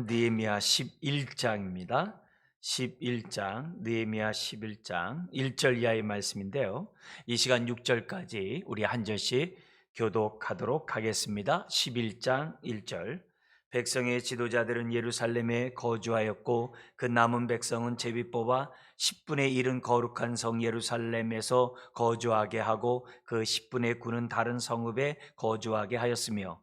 느헤미야 11장입니다. 11장, 느헤미야 11장 1절 이하의 말씀인데요. 이 시간 6절까지 우리 한 절씩 교독하도록 하겠습니다. 11장 1절. 백성의 지도자들은 예루살렘에 거주하였고 그 남은 백성은 제비 뽑아 10분의 1은 거룩한 성 예루살렘에서 거주하게 하고 그 10분의 9는 다른 성읍에 거주하게 하였으며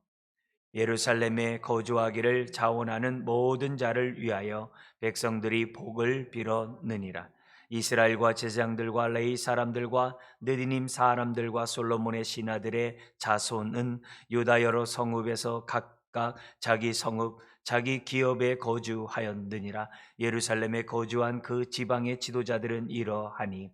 예루살렘에 거주하기를 자원하는 모든 자를 위하여 백성들이 복을 빌었느니라. 이스라엘과 제사장들과 레위 사람들과 느디님 사람들과 솔로몬의 신하들의 자손은 유다 여러 성읍에서 각각 자기 성읍 자기 기업에 거주하였느니라. 예루살렘에 거주한 그 지방의 지도자들은 이러하니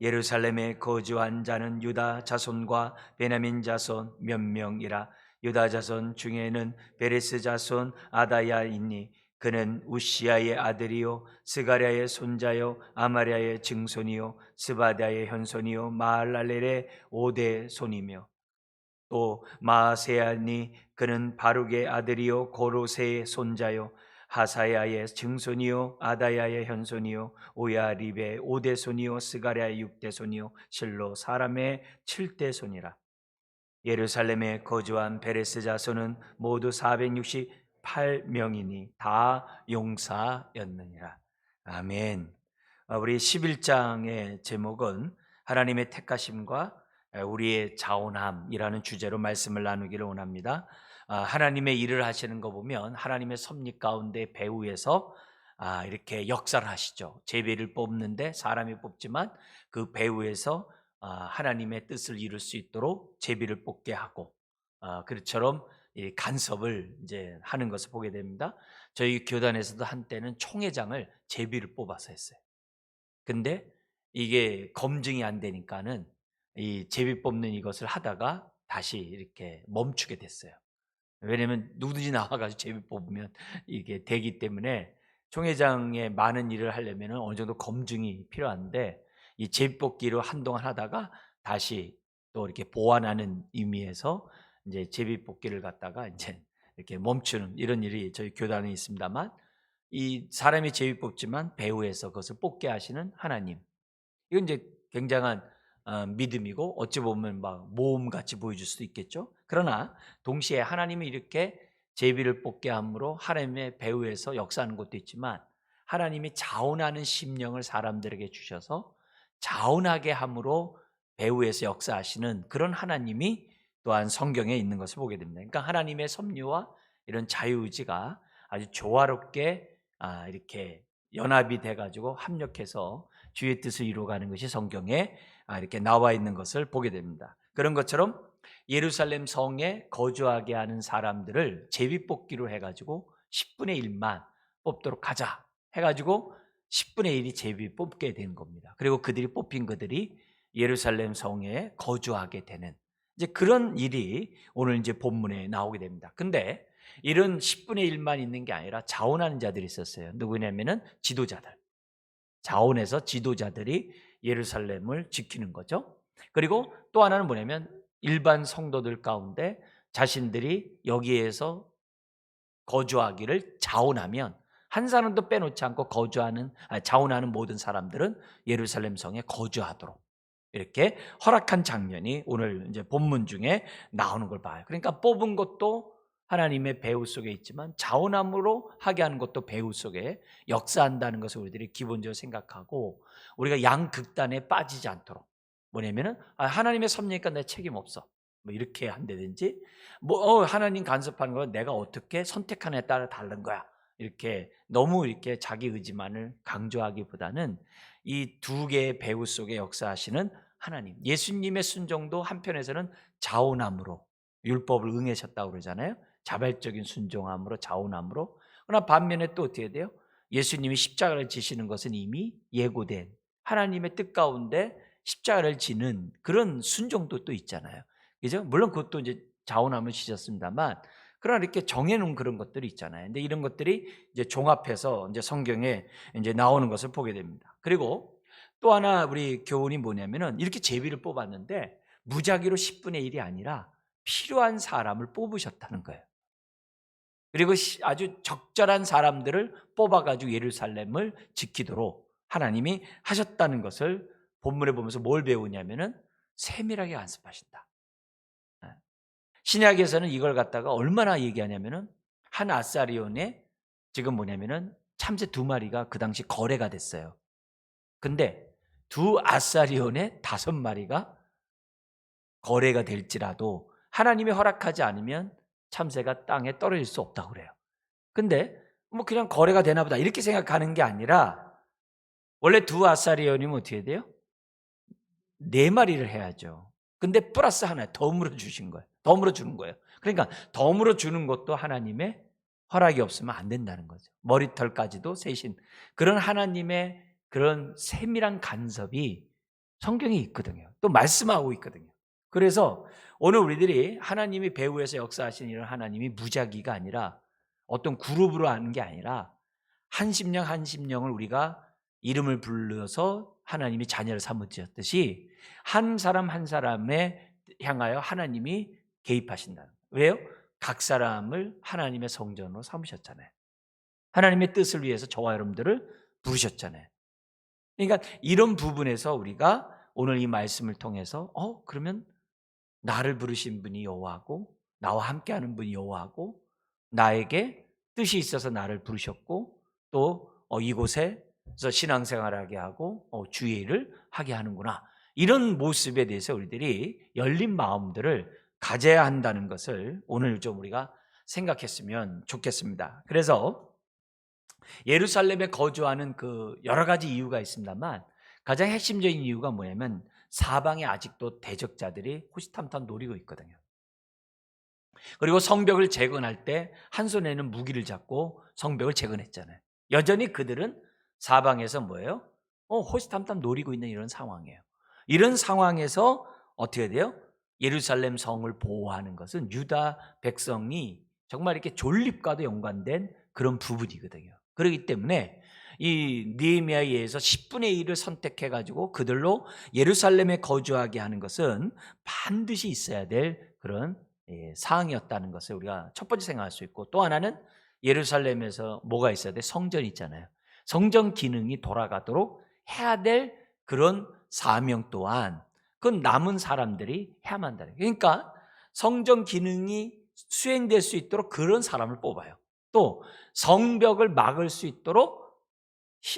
예루살렘에 거주한 자는 유다 자손과 베냐민 자손 몇 명이라. 유다 자손 중에는 베레스 자손 아다야이니 그는 우시아의 아들이요 스가랴의 손자요 아마랴의 증손이요 스바다의 현손이요 마할랄렐의 오대 손이며 또 마세야니 그는 바룩의 아들이요 고로세의 손자요 하사야의 증손이요 아다야의 현손이요 오야립의 오대손이요 스가랴의 육대손이요 실로 사람의 칠대손이라. 예루살렘에 거주한 베레스 자손은 모두 468명이니 다 용사였느니라. 아멘. 우리 11장의 제목은 하나님의 택하심과 우리의 자원함이라는 주제로 말씀을 나누기를 원합니다. 하나님의 일을 하시는 거 보면 하나님의 섭리 가운데 배후에서 이렇게 역사를 하시죠. 제비를 뽑는데 사람이 뽑지만 그 배후에서 하나님의 뜻을 이룰 수 있도록 제비를 뽑게 하고 그처럼 이 간섭을 이제 하는 것을 보게 됩니다. 저희 교단에서도 한때는 총회장을 제비를 뽑아서 했어요. 근데 이게 검증이 안 되니까는 이 제비 뽑는 이것을 하다가 다시 이렇게 멈추게 됐어요. 왜냐면 누구든지 나와 가지고 제비 뽑으면 이게 되기 때문에 총회장의 많은 일을 하려면 어느 정도 검증이 필요한데 이 제비 뽑기로 한동안 하다가 다시 또 이렇게 보완하는 의미에서 이제 제비 뽑기를 갖다가 이제 이렇게 멈추는 이런 일이 저희 교단에 있습니다만, 이 사람이 제비 뽑지만 배후에서 그것을 뽑게 하시는 하나님, 이건 이제 굉장한 믿음이고 어찌 보면 막 모험같이 보여줄 수도 있겠죠. 그러나 동시에 하나님이 이렇게 제비를 뽑게 함으로 하나님의 배후에서 역사하는 것도 있지만, 하나님이 자원하는 심령을 사람들에게 주셔서 자원하게 함으로 배후에서 역사하시는 그런 하나님이 또한 성경에 있는 것을 보게 됩니다. 그러니까 하나님의 섭리와 이런 자유의지가 아주 조화롭게 이렇게 연합이 돼가지고 합력해서 주의 뜻을 이루어가는 것이 성경에 이렇게 나와 있는 것을 보게 됩니다. 그런 것처럼 예루살렘 성에 거주하게 하는 사람들을 제비뽑기로 해가지고 10분의 1만 뽑도록 하자 해가지고 10분의 1이 제비 뽑게 된 겁니다. 그리고 그들이 뽑힌 그들이 예루살렘 성에 거주하게 되는 이제 그런 일이 오늘 이제 본문에 나오게 됩니다. 근데 이런 10분의 1만 있는 게 아니라 자원하는 자들이 있었어요. 누구냐면은 지도자들. 자원해서 지도자들이 예루살렘을 지키는 거죠. 그리고 또 하나는 뭐냐면 일반 성도들 가운데 자신들이 여기에서 거주하기를 자원하면 한 사람도 빼놓지 않고 자원하는 모든 사람들은 예루살렘 성에 거주하도록 이렇게 허락한 장면이 오늘 이제 본문 중에 나오는 걸 봐요. 그러니까 뽑은 것도 하나님의 배후 속에 있지만 자원함으로 하게 하는 것도 배후 속에 역사한다는 것을 우리들이 기본적으로 생각하고, 우리가 양극단에 빠지지 않도록, 뭐냐면은 하나님의 섭리니까 내 책임 없어 뭐 이렇게 한다든지, 하나님 간섭하는 건 내가 어떻게 선택하느냐에 따라 다른 거야, 이렇게 너무 이렇게 자기 의지만을 강조하기보다는 이 두 개의 배후 속에 역사하시는 하나님, 예수님의 순종도 한편에서는 자원함으로 율법을 응하셨다고 그러잖아요. 자발적인 순종함으로, 자원함으로. 그러나 반면에 또 어떻게 돼요? 예수님이 십자가를 지시는 것은 이미 예고된 하나님의 뜻 가운데 십자가를 지는 그런 순종도 또 있잖아요. 그죠? 물론 그것도 이제 자원함을 지셨습니다만, 그러나 이렇게 정해놓은 그런 것들이 있잖아요. 근데 이런 것들이 이제 종합해서 이제 성경에 이제 나오는 것을 보게 됩니다. 그리고 또 하나 우리 교훈이 뭐냐면은, 이렇게 제비를 뽑았는데 무작위로 10분의 1이 아니라 필요한 사람을 뽑으셨다는 거예요. 그리고 아주 적절한 사람들을 뽑아가지고 예루살렘을 지키도록 하나님이 하셨다는 것을 본문에 보면서 뭘 배우냐면은 세밀하게 간섭하신다. 신약에서는 이걸 갖다가 얼마나 얘기하냐면은 한 아사리온에 지금 뭐냐면은 참새 2마리가 그 당시 거래가 됐어요. 근데 2아사리온에 5마리가 거래가 될지라도 하나님이 허락하지 않으면 참새가 땅에 떨어질 수 없다고 그래요. 근데 뭐 그냥 거래가 되나 보다 이렇게 생각하는 게 아니라 원래 2아사리온이면 어떻게 돼요? 4마리를 해야죠. 근데 플러스 하나 덤으로 주신 거예요. 덤으로 주는 거예요. 그러니까 덤으로 주는 것도 하나님의 허락이 없으면 안 된다는 거죠. 머리털까지도 세신 그런 하나님의 그런 세밀한 간섭이 성경에 있거든요. 또 말씀하고 있거든요. 그래서 오늘 우리들이 하나님이 배후에서 역사하시는 이런 하나님이 무작위가 아니라 어떤 그룹으로 하는 게 아니라 한 심령 한 심령을 우리가 이름을 불러서 하나님이 자녀를 삼으셨듯이 한 사람 한 사람에 향하여 하나님이 개입하신다. 왜요? 각 사람을 하나님의 성전으로 삼으셨잖아요. 하나님의 뜻을 위해서 저와 여러분들을 부르셨잖아요. 그러니까 이런 부분에서 우리가 오늘 이 말씀을 통해서 그러면 나를 부르신 분이 여호와고 나와 함께하는 분이 여호와고 나에게 뜻이 있어서 나를 부르셨고 또 이곳에서 신앙생활하게 하고 주의 일을 하게 하는구나. 이런 모습에 대해서 우리들이 열린 마음들을 가져야 한다는 것을 오늘 좀 우리가 생각했으면 좋겠습니다. 그래서 예루살렘에 거주하는 그 여러 가지 이유가 있습니다만 가장 핵심적인 이유가 뭐냐면 사방에 아직도 대적자들이 호시탐탐 노리고 있거든요. 그리고 성벽을 재건할 때 한 손에는 무기를 잡고 성벽을 재건했잖아요. 여전히 그들은 사방에서 뭐예요? 호시탐탐 노리고 있는 이런 상황이에요. 이런 상황에서 어떻게 돼요? 예루살렘 성을 보호하는 것은 유다 백성이 정말 이렇게 존립과도 연관된 그런 부분이거든요. 그렇기 때문에 이 느헤미야에 의해서 10분의 1을 선택해 가지고 그들로 예루살렘에 거주하게 하는 것은 반드시 있어야 될 그런 사항이었다는 것을 우리가 첫 번째 생각할 수 있고, 또 하나는 예루살렘에서 뭐가 있어야 돼? 성전이 있잖아요. 성전 기능이 돌아가도록 해야 될 그런 사명 또한 그건 남은 사람들이 해야만 한다. 그러니까 성전 기능이 수행될 수 있도록 그런 사람을 뽑아요. 또 성벽을 막을 수 있도록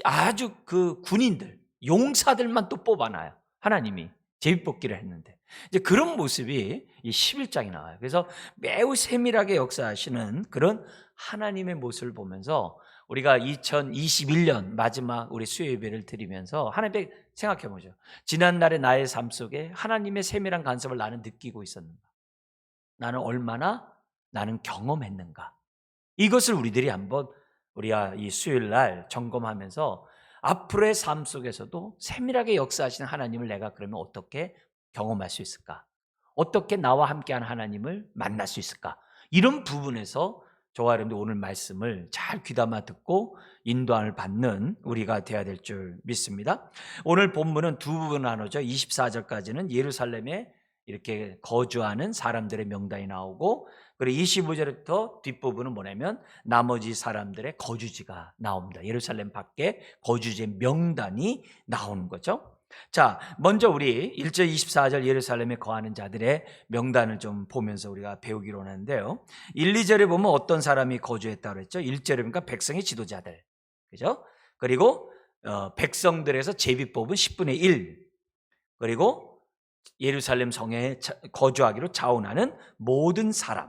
아주 그 군인들, 용사들만 또 뽑아놔요. 하나님이 제비뽑기를 했는데 이제 그런 모습이 이 11장에 나와요. 그래서 매우 세밀하게 역사하시는 그런 하나님의 모습을 보면서 우리가 2021년 마지막 우리 수요 예배를 드리면서 하나님께 생각해 보죠. 지난날의 나의 삶 속에 하나님의 세밀한 간섭을 나는 느끼고 있었는가? 나는 얼마나 나는 경험했는가? 이것을 우리들이 한번 우리가 이 수요일 날 점검하면서 앞으로의 삶 속에서도 세밀하게 역사하시는 하나님을 내가 그러면 어떻게 경험할 수 있을까? 어떻게 나와 함께하는 하나님을 만날 수 있을까? 이런 부분에서 저와 여러분들 오늘 말씀을 잘 귀담아 듣고 인도함을 받는 우리가 되어야 될 줄 믿습니다. 오늘 본문은 두 부분 나누죠. 24절까지는 예루살렘에 이렇게 거주하는 사람들의 명단이 나오고, 그리고 25절부터 뒷부분은 뭐냐면 나머지 사람들의 거주지가 나옵니다. 예루살렘 밖에 거주지의 명단이 나오는 거죠. 자, 먼저 우리 1절 24절 예루살렘에 거하는 자들의 명단을 좀 보면서 우리가 배우기로 하는데요. 1, 2절에 보면 어떤 사람이 거주했다고 그랬죠? 1절에 보니까 백성의 지도자들, 그죠? 그리고 백성들에서 제비 뽑은 10분의 1, 그리고 예루살렘 성에 거주하기로 자원하는 모든 사람.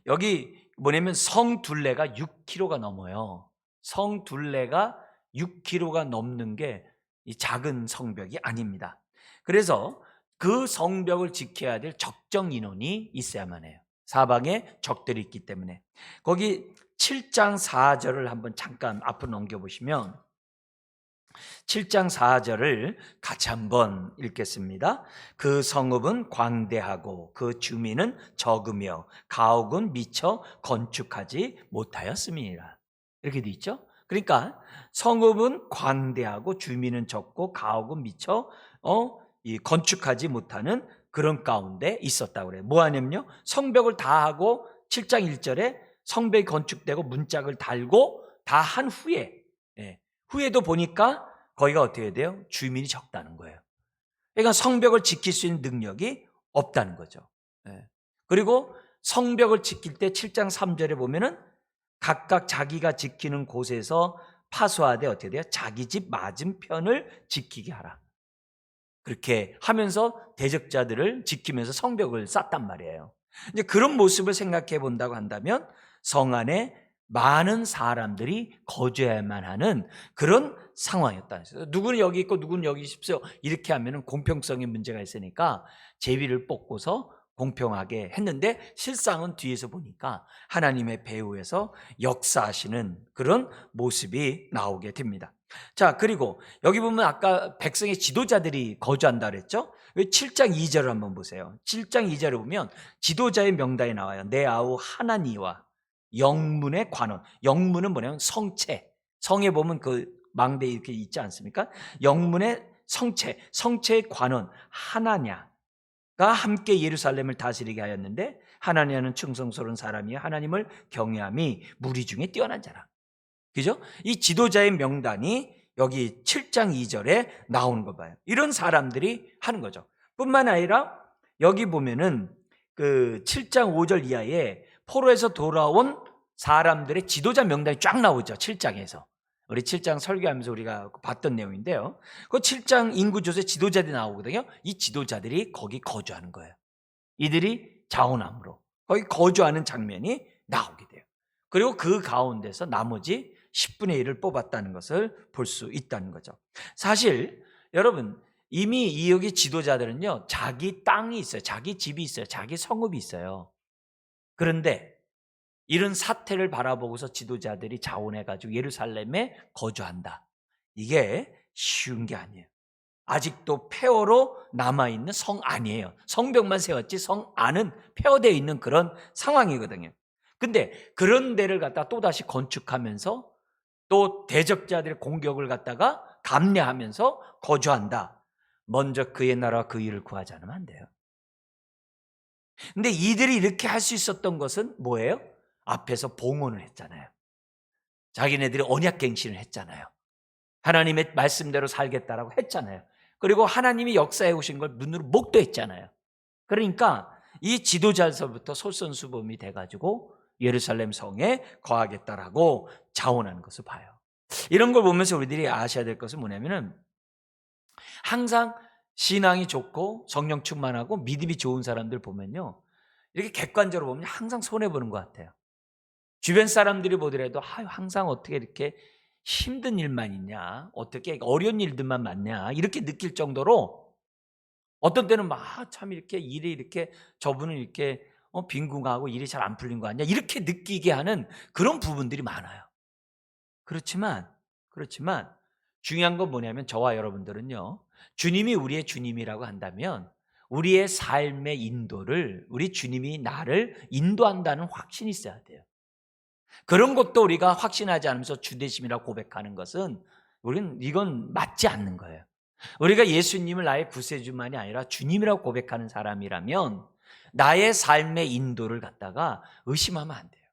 여기 뭐냐면 성 둘레가 6km가 넘어요. 성 둘레가 6km가 넘는 게 이 작은 성벽이 아닙니다. 그래서 그 성벽을 지켜야 될 적정 인원이 있어야만 해요. 사방에 적들이 있기 때문에. 거기 7장 4절을 한번 잠깐 앞으로 넘겨보시면 7장 4절을 같이 한번 읽겠습니다. 그 성읍은 광대하고 그 주민은 적으며 가옥은 미처 건축하지 못하였음이니라. 이렇게 돼 있죠. 그러니까 성읍은 광대하고 주민은 적고 가옥은 미처 건축하지 못하는 그런 가운데 있었다고 그래요. 뭐 하냐면요, 성벽을 다 하고 7장 1절에 성벽이 건축되고 문짝을 달고 다 한 후에, 후에도 보니까 거기가 어떻게 돼요? 주민이 적다는 거예요. 그러니까 성벽을 지킬 수 있는 능력이 없다는 거죠. 그리고 성벽을 지킬 때 7장 3절에 보면은 각각 자기가 지키는 곳에서 파수하되 어떻게 돼요? 자기 집 맞은편을 지키게 하라. 그렇게 하면서 대적자들을 지키면서 성벽을 쌓단 말이에요. 이제 그런 모습을 생각해 본다고 한다면 성 안에 많은 사람들이 거주해야만 하는 그런 상황이었다는 거죠. 누구는 여기 있고 누구는 여기 있습시오. 이렇게 하면 공평성의 문제가 있으니까 제비를 뽑고서 공평하게 했는데 실상은 뒤에서 보니까 하나님의 배후에서 역사하시는 그런 모습이 나오게 됩니다. 자, 그리고 여기 보면 아까 백성의 지도자들이 거주한다 그랬죠? 7장 2절을 한번 보세요. 7장 2절을 보면 지도자의 명단이 나와요. 내 아우 하나니와 영문의 관원. 영문은 뭐냐면 성체. 성에 보면 그 망대 이렇게 있지 않습니까? 영문의 성체, 성체의 관원 하나냐가 함께 예루살렘을 다스리게 하였는데 하나냐는 충성스러운 사람이요 하나님을 경외함이 무리 중에 뛰어난 자라. 그죠? 이 지도자의 명단이 여기 7장 2절에 나오는 거 봐요. 이런 사람들이 하는 거죠. 뿐만 아니라 여기 보면은 그 7장 5절 이하에 포로에서 돌아온 사람들의 지도자 명단이 쫙 나오죠. 7장에서. 우리 7장 설교하면서 우리가 봤던 내용인데요. 그 7장 인구조사 지도자들이 나오거든요. 이 지도자들이 거기 거주하는 거예요. 이들이 자원함으로 거기 거주하는 장면이 나오게 돼요. 그리고 그 가운데서 나머지 10분의 1을 뽑았다는 것을 볼 수 있다는 거죠. 사실 여러분 이미 이 여기 지도자들은요 자기 땅이 있어요. 자기 집이 있어요. 자기 성읍이 있어요. 그런데 이런 사태를 바라보고서 지도자들이 자원해가지고 예루살렘에 거주한다. 이게 쉬운 게 아니에요. 아직도 폐허로 남아있는 성 안이에요. 성벽만 세웠지 성 안은 폐허되어 있는 그런 상황이거든요. 근데 그런 데를 갖다 또다시 건축하면서 또 대적자들의 공격을 갖다가 감내하면서 거주한다. 먼저 그의 나라와 그 일을 구하지 않으면 안 돼요. 근데 이들이 이렇게 할 수 있었던 것은 뭐예요? 앞에서 봉헌을 했잖아요. 자기네들이 언약갱신을 했잖아요. 하나님의 말씀대로 살겠다라고 했잖아요. 그리고 하나님이 역사해 오신 걸 눈으로 목도했잖아요. 그러니까 이 지도자에서부터 솔선수범이 돼가지고 예루살렘 성에 거하겠다라고 자원하는 것을 봐요. 이런 걸 보면서 우리들이 아셔야 될 것은 뭐냐면은 항상 신앙이 좋고 성령 충만하고 믿음이 좋은 사람들 보면요. 이렇게 객관적으로 보면 항상 손해보는 것 같아요. 주변 사람들이 보더라도 항상 어떻게 이렇게 힘든 일만 있냐, 어떻게 어려운 일들만 많냐 이렇게 느낄 정도로 어떤 때는 참 이렇게 일이 이렇게 저분은 이렇게 빈궁하고 일이 잘 안 풀린 거 아니야 이렇게 느끼게 하는 그런 부분들이 많아요. 그렇지만 중요한 건 뭐냐면 저와 여러분들은요 주님이 우리의 주님이라고 한다면 우리의 삶의 인도를 우리 주님이 나를 인도한다는 확신이 있어야 돼요. 그런 것도 우리가 확신하지 않으면서 주되심이라고 고백하는 것은 우리는 이건 맞지 않는 거예요. 우리가 예수님을 나의 구세주만이 아니라 주님이라고 고백하는 사람이라면 나의 삶의 인도를 갖다가 의심하면 안 돼요.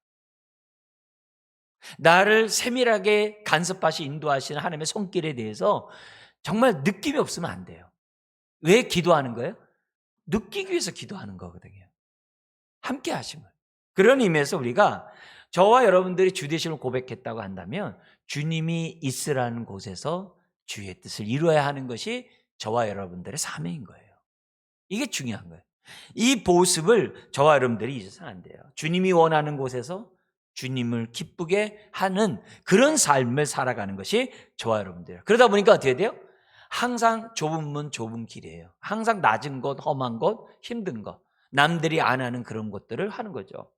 나를 세밀하게 간섭하시 인도하시는 하나님의 손길에 대해서 정말 느낌이 없으면 안 돼요. 왜 기도하는 거예요? 느끼기 위해서 기도하는 거거든요. 함께 하심을. 그런 의미에서 우리가 저와 여러분들이 주 되심을 고백했다고 한다면 주님이 있으라는 곳에서 주의 뜻을 이루어야 하는 것이 저와 여러분들의 사명인 거예요. 이게 중요한 거예요. 이 모습을 저와 여러분들이 잊어서는 안 돼요. 주님이 원하는 곳에서 주님을 기쁘게 하는 그런 삶을 살아가는 것이 저와 여러분들이에요. 그러다 보니까 어떻게 돼요? 항상 좁은 문 좁은 길이에요. 항상 낮은 것, 험한 것, 힘든 것, 남들이 안 하는 그런 것들을 하는 거죠.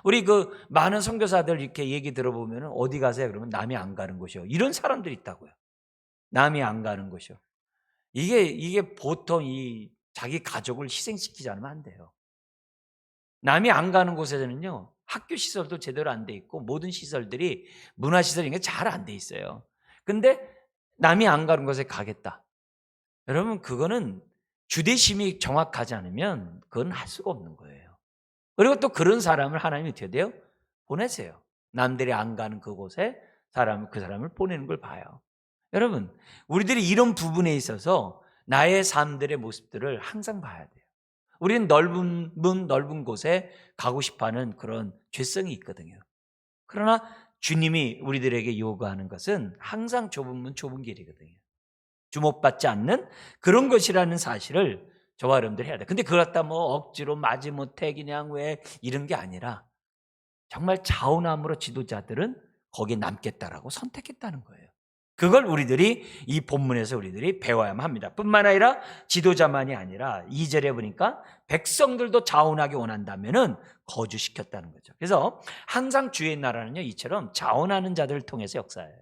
우리 그 많은 선교사들 이렇게 얘기 들어보면 어디 가세요? 그러면 남이 안 가는 곳이요. 이런 사람들이 있다고요. 남이 안 가는 곳이요. 이게 보통 이 자기 가족을 희생시키지 않으면 안 돼요. 남이 안 가는 곳에서는요, 학교 시설도 제대로 안 돼 있고 모든 시설들이 문화시설인 게 잘 안 돼 있어요. 근데 남이 안 가는 곳에 가겠다. 여러분 그거는 주대심이 정확하지 않으면 그건 할 수가 없는 거예요. 그리고 또 그런 사람을 하나님이 어떻게 돼요? 보내세요. 남들이 안 가는 그곳에 그 사람을 보내는 걸 봐요. 여러분, 우리들이 이런 부분에 있어서 나의 삶들의 모습들을 항상 봐야 돼요. 우리는 넓은 문, 넓은 곳에 가고 싶어하는 그런 죄성이 있거든요. 그러나 주님이 우리들에게 요구하는 것은 항상 좁은 문, 좁은 길이거든요. 주목받지 않는 그런 것이라는 사실을 저와 여러분들이 해야 돼요. 근데 그걸 갖다 뭐 억지로 마지못해 그냥 왜 이런 게 아니라 정말 자원함으로 지도자들은 거기에 남겠다라고 선택했다는 거예요. 그걸 우리들이 이 본문에서 우리들이 배워야만 합니다. 뿐만 아니라 지도자만이 아니라 2절에 보니까 백성들도 자원하기 원한다면은 거주시켰다는 거죠. 그래서 항상 주의 나라는요, 이처럼 자원하는 자들을 통해서 역사해요.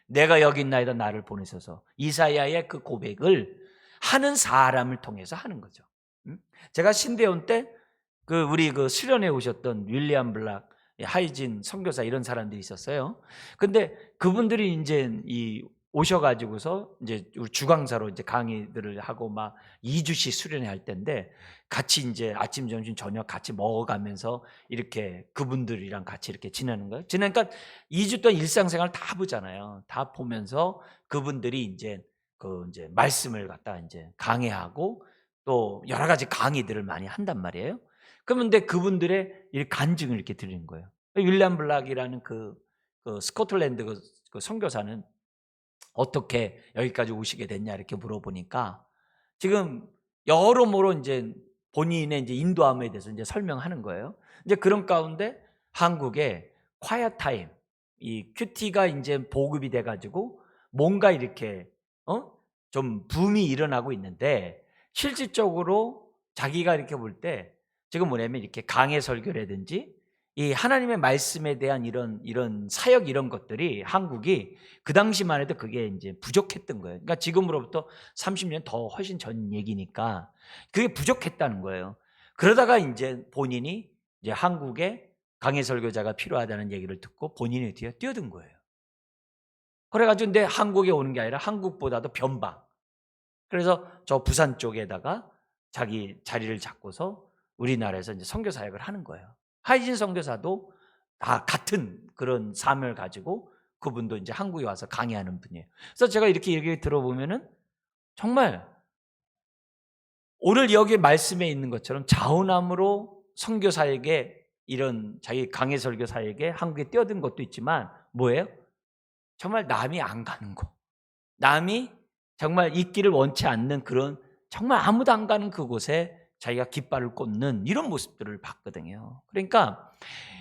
내가 여기 있나이다 나를 보내셔서, 이사야의 그 고백을 하는 사람을 통해서 하는 거죠. 제가 신대원 때 우리 수련회 오셨던 윌리엄 블락, 하이진 선교사 이런 사람들이 있었어요. 근데 그분들이 이제 오셔가지고서 이제 우리 주강사로 이제 강의들을 하고 막 2주씩 수련회 할 때인데, 같이 이제 아침, 점심, 저녁 같이 먹어가면서 이렇게 그분들이랑 같이 이렇게 지내는 거예요. 지내니까 2주 동안 일상생활 다 보잖아요. 다 보면서 그분들이 이제 이제 말씀을 갖다 이제 강해하고 또 여러 가지 강의들을 많이 한단 말이에요. 그런데 그분들의 간증을 이렇게 드리는 거예요. 윌리엄 블락이라는 스코틀랜드 그 선교사는 어떻게 여기까지 오시게 됐냐 이렇게 물어보니까 지금 여러모로 이제 본인의 이제 인도함에 대해서 이제 설명하는 거예요. 이제 그런 가운데 한국에 콰이어 타임, 이 큐티가 이제 보급이 돼가지고 뭔가 이렇게 좀 붐이 일어나고 있는데, 실질적으로 자기가 이렇게 볼 때 지금 뭐냐면 이렇게 강해 설교라든지 이 하나님의 말씀에 대한 이런 사역 이런 것들이 한국이 그 당시만 해도 그게 이제 부족했던 거예요. 그러니까 지금으로부터 30년 더 훨씬 전 얘기니까 그게 부족했다는 거예요. 그러다가 이제 본인이 이제 한국에 강해 설교자가 필요하다는 얘기를 듣고 본인이 뒤에 뛰어든 거예요. 그래가지고 근데 한국에 오는 게 아니라 한국보다도 변방. 그래서 저 부산 쪽에다가 자기 자리를 잡고서 우리나라에서 이제 선교 사역을 하는 거예요. 하이진 선교사도 다 같은 그런 사명을 가지고 그분도 이제 한국에 와서 강의하는 분이에요. 그래서 제가 이렇게 얘기 들어보면은 정말 오늘 여기 말씀에 있는 것처럼 자원함으로 선교사에게 이런 자기 강해 설교사에게 한국에 뛰어든 것도 있지만 뭐예요? 정말 남이 안 가는 곳, 남이 정말 있기를 원치 않는 그런 정말 아무도 안 가는 그곳에 자기가 깃발을 꽂는 이런 모습들을 봤거든요. 그러니까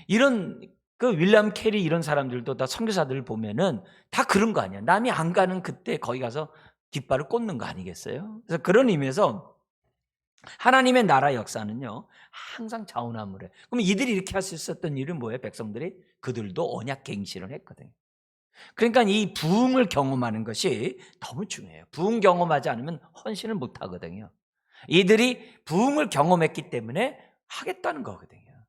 이런 윌리엄 캐리 이런 사람들도 다 선교사들을 보면은 다 그런 거 아니야. 남이 안 가는 그때 거기 가서 깃발을 꽂는 거 아니겠어요? 그래서 그런 의미에서 하나님의 나라 역사는요 항상 자원함을 해. 그럼 이들이 이렇게 할 수 있었던 일은 뭐예요? 백성들이 그들도 언약 갱신을 했거든요. 그러니까 이 부흥을 경험하는 것이 너무 중요해요. 부흥 경험하지 않으면 헌신을 못 하거든요. 이들이 부흥을 경험했기 때문에 하겠다는 거거든요.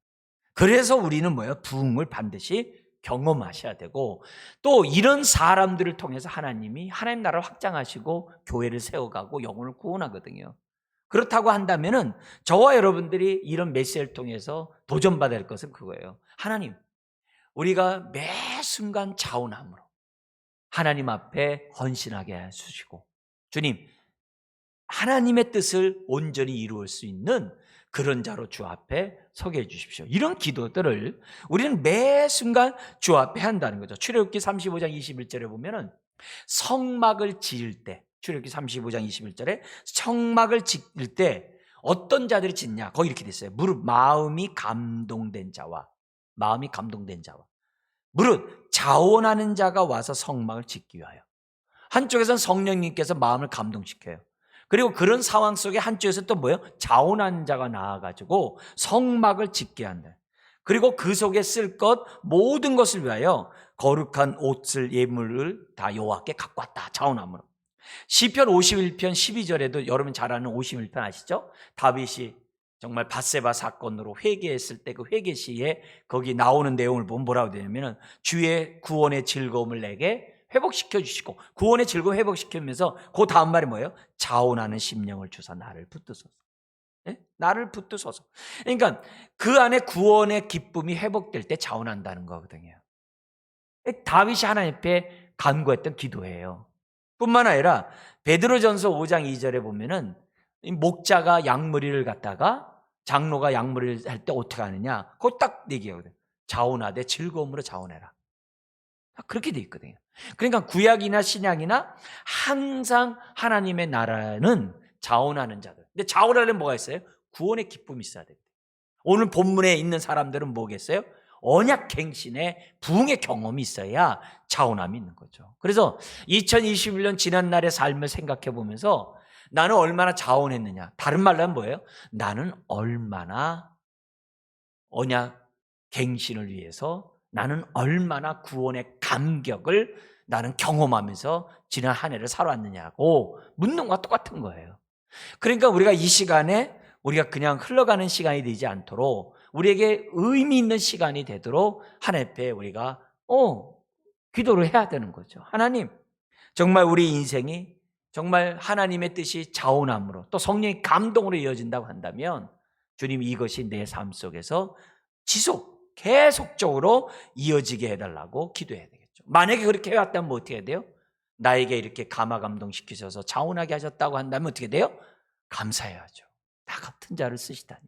그래서 우리는 뭐예요? 부흥을 반드시 경험하셔야 되고, 또 이런 사람들을 통해서 하나님이 하나님 나라를 확장하시고 교회를 세워가고 영혼을 구원하거든요. 그렇다고 한다면은 저와 여러분들이 이런 메시지를 통해서 도전받아야 할 것은 그거예요. 하나님, 우리가 매 순간 자원함으로 하나님 앞에 헌신하게 해주시고, 주님, 하나님의 뜻을 온전히 이루을 수 있는 그런 자로 주 앞에 서게 해주십시오. 이런 기도들을 우리는 매 순간 주 앞에 한다는 거죠. 출애굽기 35장 21절에 보면은 성막을 지을 때, 출애굽기 35장 21절에 성막을 지을 때 어떤 자들이 짓냐? 거기 이렇게 돼 있어요. 무릇 마음이 감동된 자와, 마음이 감동된 자와, 무릇 자원하는 자가 와서 성막을 짓기 위하여. 한쪽에서는 성령님께서 마음을 감동시켜요. 그리고 그런 상황 속에 한쪽에서 또 뭐예요? 자원하는 자가 나와가지고 성막을 짓게 한다. 그리고 그 속에 쓸 것 모든 것을 위하여 거룩한 옷을 예물을 다 여호와께 갖고 왔다. 자원함으로. 시편 51편 12절에도 여러분 잘 아는 51편 아시죠? 다윗이 정말 밧세바 사건으로 회개했을 때 그 회개 시에 거기 나오는 내용을 보면 뭐라고 되냐면은 주의 구원의 즐거움을 내게 회복시켜 주시고, 구원의 즐거움 회복시키면서 그 다음 말이 뭐예요? 자원하는 심령을 주사 나를 붙드소서. 예? 나를 붙드소서. 그러니까 그 안에 구원의 기쁨이 회복될 때 자원한다는 거거든요. 다윗이 하나님 앞에 간구했던 기도예요. 뿐만 아니라 베드로전서 5장 2절에 보면은 이 목자가 양머리를 갖다가 장로가 양머리를 할 때 어떻게 하느냐? 그거 딱 얘기하거든요. 자원하되 즐거움으로 자원해라. 그렇게 돼 있거든요. 그러니까 구약이나 신약이나 항상 하나님의 나라는 자원하는 자들. 근데 자원하려면 뭐가 있어요? 구원의 기쁨이 있어야 됩니다. 오늘 본문에 있는 사람들은 뭐겠어요? 언약 갱신의 부흥의 경험이 있어야 자원함이 있는 거죠. 그래서 2021년 지난 날의 삶을 생각해 보면서 나는 얼마나 자원했느냐. 다른 말로 하면 뭐예요? 나는 얼마나 언약 갱신을 위해서 나는 얼마나 구원의 감격을 나는 경험하면서 지난 한 해를 살아왔느냐고 묻는 것과 똑같은 거예요. 그러니까 우리가 이 시간에 우리가 그냥 흘러가는 시간이 되지 않도록 우리에게 의미 있는 시간이 되도록 하나님 앞에 우리가 기도를 해야 되는 거죠. 하나님, 정말 우리 인생이 정말 하나님의 뜻이 자원함으로 또 성령의 감동으로 이어진다고 한다면 주님 이것이 내 삶 속에서 계속적으로 이어지게 해달라고 기도해야 되겠죠. 만약에 그렇게 해왔다면 뭐 어떻게 해야 돼요? 나에게 이렇게 감화감동시키셔서 자원하게 하셨다고 한다면 어떻게 돼요? 감사해야죠. 나 같은 자를 쓰시다니.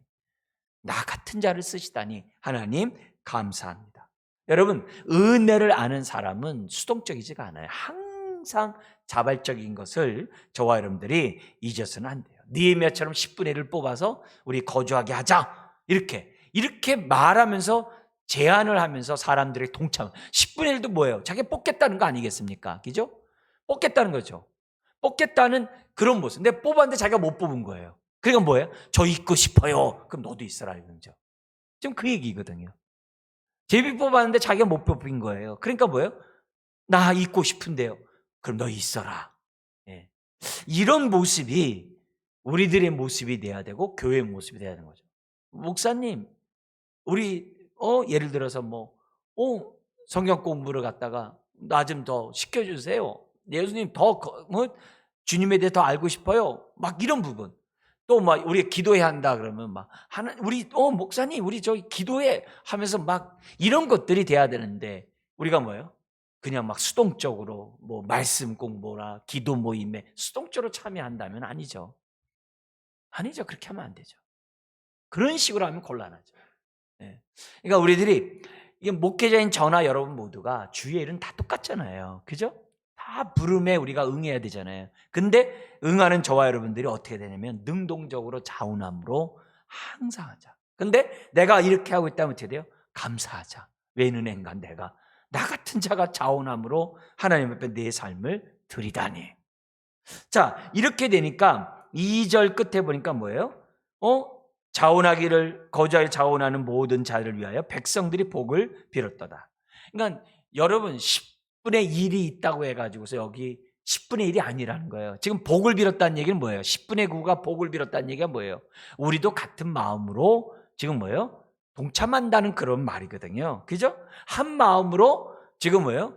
나 같은 자를 쓰시다니 하나님 감사합니다. 여러분 은혜를 아는 사람은 수동적이지가 않아요. 항상 자발적인 것을 저와 여러분들이 잊어서는 안 돼요. 느헤미야처럼 10분의 1을 뽑아서 우리 거주하게 하자 이렇게 말하면서 제안을 하면서 사람들의 동참 10분의 1도 뭐예요? 자기가 뽑겠다는 거 아니겠습니까? 그죠? 뽑겠다는 거죠. 뽑겠다는 그런 모습. 근데 뽑았는데 자기가 못 뽑은 거예요. 그러니까 뭐예요? 저 있고 싶어요. 그럼 너도 있어라 이거죠. 지금 그 얘기거든요. 제비 뽑았는데 자기가 못 뽑힌 거예요. 그러니까 뭐예요? 나 있고 싶은데요. 그럼 너 있어라. 예. 이런 모습이 우리들의 모습이 돼야 되고 교회의 모습이 돼야 되는 거죠. 목사님, 우리 예를 들어서 성경 공부를 갖다가 나 좀 더 시켜주세요. 예수님 주님에 대해 더 알고 싶어요. 막 이런 부분. 또 막 우리 기도해야 한다 그러면 우리 목사님 우리 저기 기도해 하면서 막 이런 것들이 돼야 되는데 우리가 뭐예요? 그냥 막 수동적으로 말씀 공부나 기도 모임에 수동적으로 참여한다면 아니죠. 아니죠. 그렇게 하면 안 되죠. 그런 식으로 하면 곤란하죠. 예. 그러니까 우리들이 이게 목회자인 저나 여러분 모두가 주의 일은 다 똑같잖아요. 그죠? 다 부름에 우리가 응해야 되잖아요. 근데 응하는 저와 여러분들이 어떻게 되냐면 능동적으로 자원함으로 항상 하자. 근데 내가 이렇게 하고 있다면 어떻게 돼요? 감사하자. 왜 은혜인가 내가 나 같은 자가 자원함으로 하나님 앞에 내 삶을 드리다니. 자, 이렇게 되니까 2절 끝에 보니까 뭐예요? 자원하기를 거주하여 자원하는 모든 자를 위하여 백성들이 복을 빌었도다. 그러니까 여러분 10분의 1이 있다고 해가지고서 여기 10분의 1이 아니라는 거예요. 지금 복을 빌었다는 얘기는 뭐예요? 10분의 9가 복을 빌었다는 얘기가 뭐예요? 우리도 같은 마음으로 지금 뭐예요? 동참한다는 그런 말이거든요. 그죠? 한 마음으로 지금 뭐예요?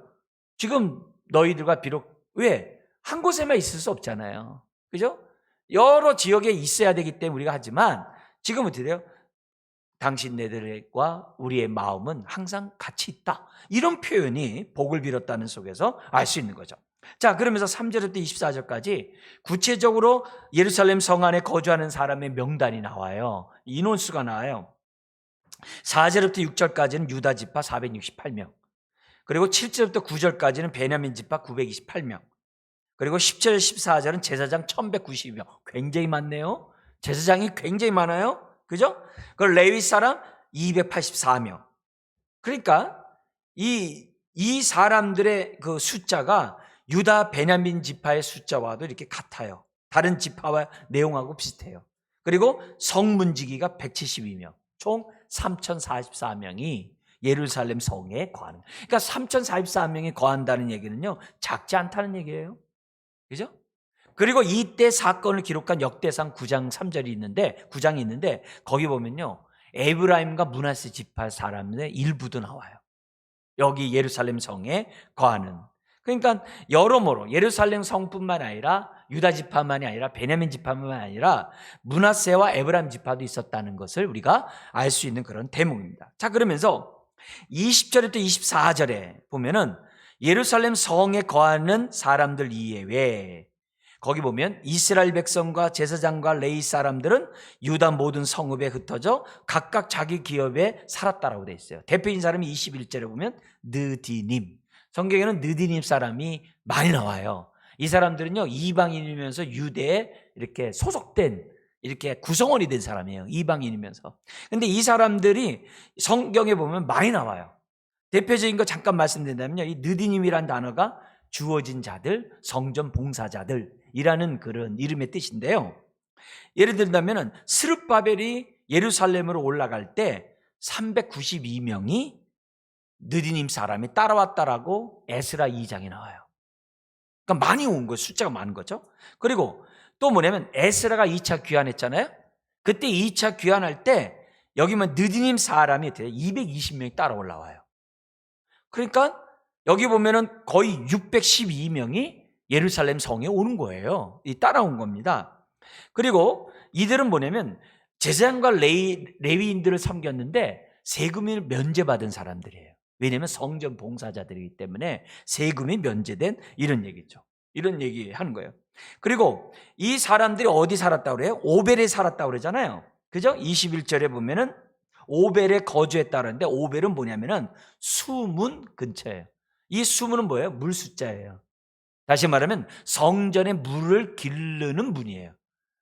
지금 너희들과 비록 왜? 한 곳에만 있을 수 없잖아요. 그죠? 여러 지역에 있어야 되기 때문에 우리가 하지만 지금 어떻게 돼요? 당신네들과 우리의 마음은 항상 같이 있다. 이런 표현이 복을 빌었다는 속에서 알 수 있는 거죠. 자, 그러면서 3절부터 24절까지 구체적으로 예루살렘 성 안에 거주하는 사람의 명단이 나와요. 인원수가 나와요. 4절부터 6절까지는 유다 지파 468명. 그리고 7절부터 9절까지는 베냐민 지파 928명. 그리고 10절, 14절은 제사장 1192명. 굉장히 많네요. 제사장이 굉장히 많아요. 그죠? 그 레위 사람 284명. 그러니까 이 사람들의 그 숫자가 유다 베냐민 지파의 숫자와도 이렇게 같아요. 다른 지파와 내용하고 비슷해요. 그리고 성문지기가 172명. 총 3044명이 예루살렘 성에 거하는. 그러니까 3044명이 거한다는 얘기는요. 작지 않다는 얘기예요. 그죠? 그리고 이때 사건을 기록한 역대상 9장 3절이 있는데 9장이 있는데 거기 보면요. 에브라임과 므낫세 지파 사람의 일부도 나와요. 여기 예루살렘 성에 거하는. 그러니까 여러모로 예루살렘 성뿐만 아니라 유다 지파만이 아니라 베냐민 지파만 아니라 므낫세와 에브라임 지파도 있었다는 것을 우리가 알 수 있는 그런 대목입니다. 자, 그러면서 20절부터 24절에 보면은 예루살렘 성에 거하는 사람들 이외에 거기 보면 이스라엘 백성과 제사장과 레위 사람들은 유다 모든 성읍에 흩어져 각각 자기 기업에 살았다라고 되어 있어요. 대표인 사람이 21절에 보면 느디님, 성경에는 느디님 사람이 많이 나와요. 이 사람들은요, 이방인이면서 유대에 이렇게 소속된, 이렇게 구성원이 된 사람이에요. 이방인이면서. 근데 이 사람들이 성경에 보면 많이 나와요. 대표적인 거 잠깐 말씀드린다면요, 이 느디님이란 단어가 주어진 자들, 성전 봉사자들이라는 그런 이름의 뜻인데요. 예를 들자면은 스룹바벨이 예루살렘으로 올라갈 때 392명이 느디님 사람이 따라왔다라고 에스라 2장에 나와요. 그러니까 많이 온 거예요. 숫자가 많은 거죠. 그리고 또 뭐냐면 에스라가 2차 귀환했잖아요. 그때 2차 귀환할 때 여기만 느디님 사람이 220명이 따라 올라와요. 그러니까 여기 보면은 거의 612명이 예루살렘 성에 오는 거예요. 따라온 겁니다. 그리고 이들은 뭐냐면 제사장과 레위인들을 섬겼는데 세금을 면제받은 사람들이에요. 왜냐하면 성전 봉사자들이기 때문에 세금이 면제된 이런 얘기죠. 이런 얘기 하는 거예요. 그리고 이 사람들이 어디 살았다고 그래요? 오벨에 살았다고 그러잖아요. 그죠? 21절에 보면은 오벨에 거주했다고 하는데 오벨은 뭐냐면은 수문 근처예요. 이 수문은 뭐예요? 물 숫자예요. 다시 말하면 성전의 물을 기르는 문이에요.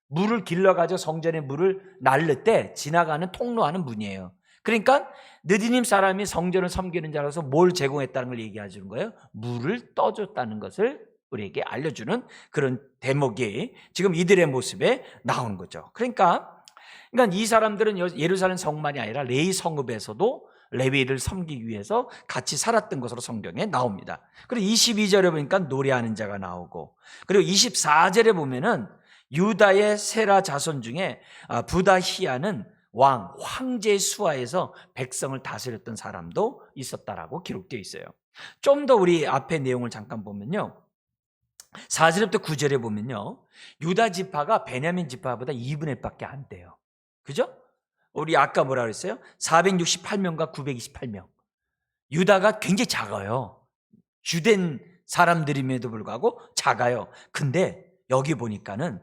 물을 길러가지고 성전의 물을 날릴 때 지나가는 통로하는 문이에요. 그러니까 느디님 사람이 성전을 섬기는 자로서 뭘 제공했다는 걸 얘기해 주는 거예요. 물을 떠줬다는 것을 우리에게 알려주는 그런 대목이 지금 이들의 모습에 나오는 거죠. 그러니까 이 사람들은 예루살렘 성만이 아니라 레위 성읍에서도 레위를 섬기기 위해서 같이 살았던 것으로 성경에 나옵니다. 그리고 22절에 보니까 노래하는 자가 나오고, 그리고 24절에 보면은 유다의 세라 자손 중에 부다히야는 황제의 수하에서 백성을 다스렸던 사람도 있었다라고 기록되어 있어요. 좀 더 우리 앞에 내용을 잠깐 보면요, 4절부터 9절에 보면요, 유다 지파가 베냐민 지파보다 2분의 1밖에 안 돼요. 그죠? 우리 아까 뭐라 그랬어요? 468명과 928명. 유다가 굉장히 작아요. 주된 사람들임에도 불구하고 작아요. 근데 여기 보니까는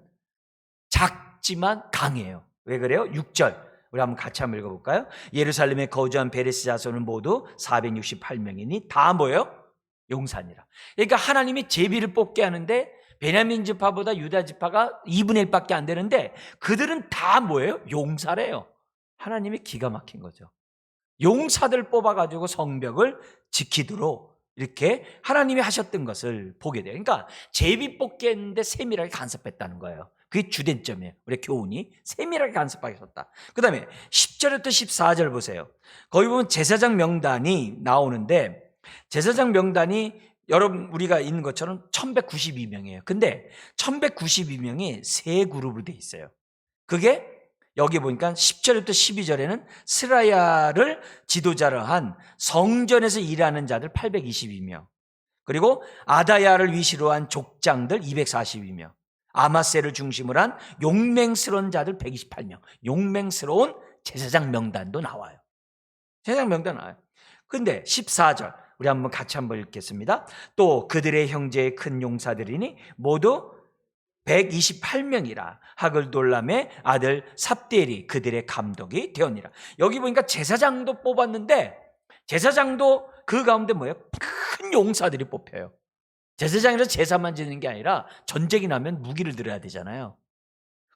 작지만 강해요. 왜 그래요? 6절. 우리 한번 같이 한번 읽어볼까요? 예루살렘에 거주한 베레스 자손은 모두 468명이니 다 뭐예요? 용산이라. 그러니까 하나님이 제비를 뽑게 하는데 베냐민 지파보다 유다 지파가 2분의 1밖에 안 되는데 그들은 다 뭐예요? 용사래요. 하나님이 기가 막힌 거죠. 용사들 뽑아가지고 성벽을 지키도록 이렇게 하나님이 하셨던 것을 보게 돼요. 그러니까 제비 뽑기 했는데 세밀하게 간섭했다는 거예요. 그게 주된점이에요. 우리 교훈이 세밀하게 간섭하게 했었다. 그 다음에 10절부터 14절 보세요. 거기 보면 제사장 명단이 나오는데 제사장 명단이 여러분 우리가 있는 것처럼 1192명이에요. 근데 1192명이 세 그룹으로 돼 있어요. 그게 여기 보니까 10절부터 12절에는 스라야를 지도자로 한 성전에서 일하는 자들 822명, 그리고 아다야를 위시로 한 족장들 242명, 아마세를 중심으로 한 용맹스러운 자들 128명, 용맹스러운 제사장 명단도 나와요. 제사장 명단 나와요. 근데 14절 우리 한번 같이 한번 읽겠습니다. 또 그들의 형제의 큰 용사들이니 모두 128명이라 하글돌람의 아들 삽대리 그들의 감독이 되었니라. 여기 보니까 제사장도 뽑았는데 제사장도 그 가운데 뭐예요? 큰 용사들이 뽑혀요. 제사장이라서 제사만 지는 게 아니라 전쟁이 나면 무기를 들어야 되잖아요.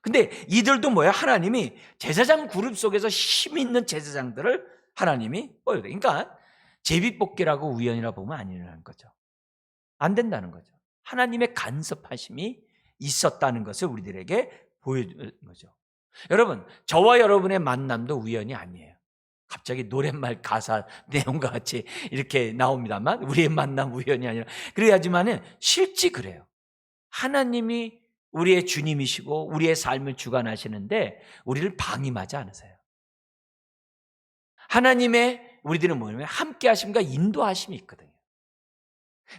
근데 이들도 뭐예요? 하나님이 제사장 그룹 속에서 힘 있는 제사장들을 하나님이 뽑아요. 그러니까 제비뽑기라고 우연이라 보면 아니라는 거죠. 안 된다는 거죠. 하나님의 간섭하심이 있었다는 것을 우리들에게 보여주는 거죠. 여러분, 저와 여러분의 만남도 우연이 아니에요. 갑자기 노랫말 가사 내용과 같이 이렇게 나옵니다만 우리의 만남 우연이 아니라 그래야지만은 실제 그래요. 하나님이 우리의 주님이시고 우리의 삶을 주관하시는데 우리를 방임하지 않으세요. 하나님의 우리들은 뭐냐면 함께 하심과 인도하심이 있거든요.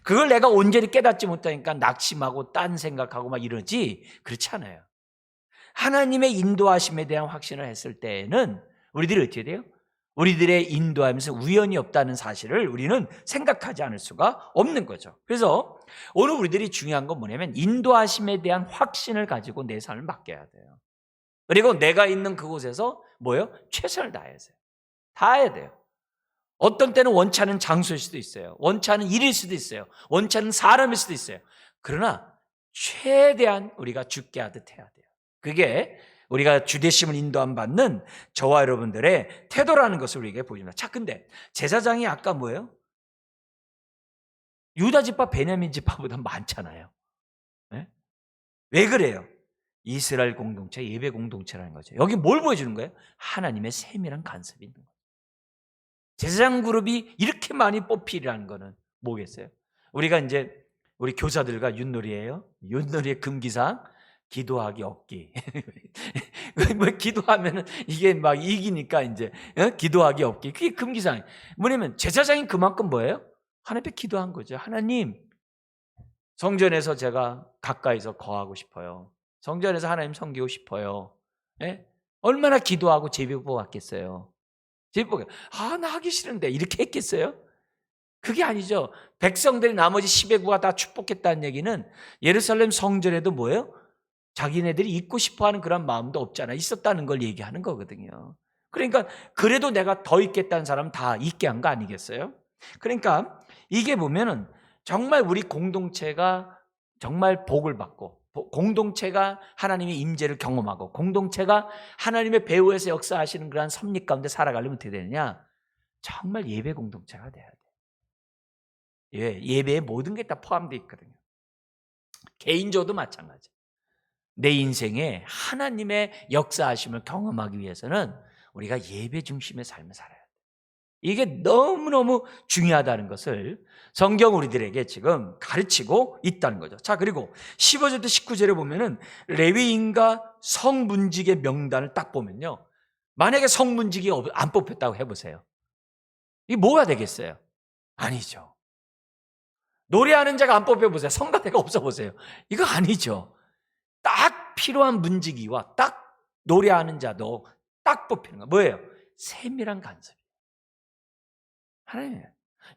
그걸 내가 온전히 깨닫지 못하니까 낙심하고 딴 생각하고 막 이러지, 그렇지 않아요. 하나님의 인도하심에 대한 확신을 했을 때에는 우리들이 어떻게 돼요? 우리들의 인도하면서 우연이 없다는 사실을 우리는 생각하지 않을 수가 없는 거죠. 그래서 오늘 우리들이 중요한 건 뭐냐면 인도하심에 대한 확신을 가지고 내 삶을 맡겨야 돼요. 그리고 내가 있는 그곳에서 뭐예요? 최선을 다해야 돼요. 다해야 돼요. 어떤 때는 원치 않은 장소일 수도 있어요. 원치 않은 일일 수도 있어요. 원치 않은 사람일 수도 있어요. 그러나 최대한 우리가 죽게 하듯 해야 돼요. 그게 우리가 주되심을 인도함 받는 저와 여러분들의 태도라는 것을 우리에게 보여줍니다. 자, 근데 제사장이 아까 뭐예요? 유다 집밥, 베냐민 집밥보다 많잖아요. 네? 왜 그래요? 이스라엘 공동체, 예배 공동체라는 거죠. 여기 뭘 보여주는 거예요? 하나님의 세밀한 간섭이 있는 거예요. 제사장 그룹이 이렇게 많이 뽑히라는 거는 뭐겠어요? 우리가 이제 우리 교사들과 윷놀이예요. 윷놀이의 금기상 기도하기 없기. 뭐 기도하면은 이게 막 이기니까 이제 기도하기 없기. 그게 금기상. 뭐냐면 제사장이 그만큼 뭐예요? 하나님 앞에 기도한 거죠. 하나님, 성전에서 제가 가까이서 거하고 싶어요. 성전에서 하나님 섬기고 싶어요. 예? 얼마나 기도하고 제비 뽑았겠어요. 제비 뽑 나 하기 싫은데 이렇게 했겠어요? 그게 아니죠. 백성들이 나머지 10의 구가 다 축복했다는 얘기는 예루살렘 성전에도 뭐예요? 자기네들이 있고 싶어하는 그런 마음도 없잖아. 있었다는 걸 얘기하는 거거든요. 그러니까 그래도 내가 더 있겠다는 사람 다 있게 한 거 아니겠어요? 그러니까 이게 보면은 정말 우리 공동체가 정말 복을 받고 공동체가 하나님의 임재를 경험하고 공동체가 하나님의 배후에서 역사하시는 그러한 섭리 가운데 살아가려면 어떻게 되느냐? 정말 예배 공동체가 돼야 돼. 예배에 모든 게 다 포함되어 있거든요. 개인적으로도 마찬가지. 내 인생에 하나님의 역사하심을 경험하기 위해서는 우리가 예배 중심의 삶을 살아야 돼. 이게 너무너무 중요하다는 것을 성경 우리들에게 지금 가르치고 있다는 거죠. 자, 그리고 15절부터 19절에 보면은 레위인과 성문직의 명단을 딱 보면요. 만약에 성문직이 안 뽑혔다고 해보세요. 이게 뭐가 되겠어요? 아니죠. 노래하는 자가 안 뽑혀보세요. 성가대가 없어보세요. 이거 아니죠. 딱 필요한 문지기와 딱 노래하는 자도 딱 뽑히는 거 뭐예요? 세밀한 간섭이에요. 하나님,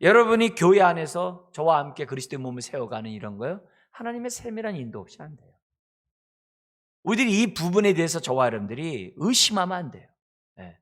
여러분이 교회 안에서 저와 함께 그리스도의 몸을 세워가는 이런 거요, 하나님의 세밀한 인도 없이 안 돼요. 우리들이 이 부분에 대해서 저와 여러분들이 의심하면 안 돼요. 네.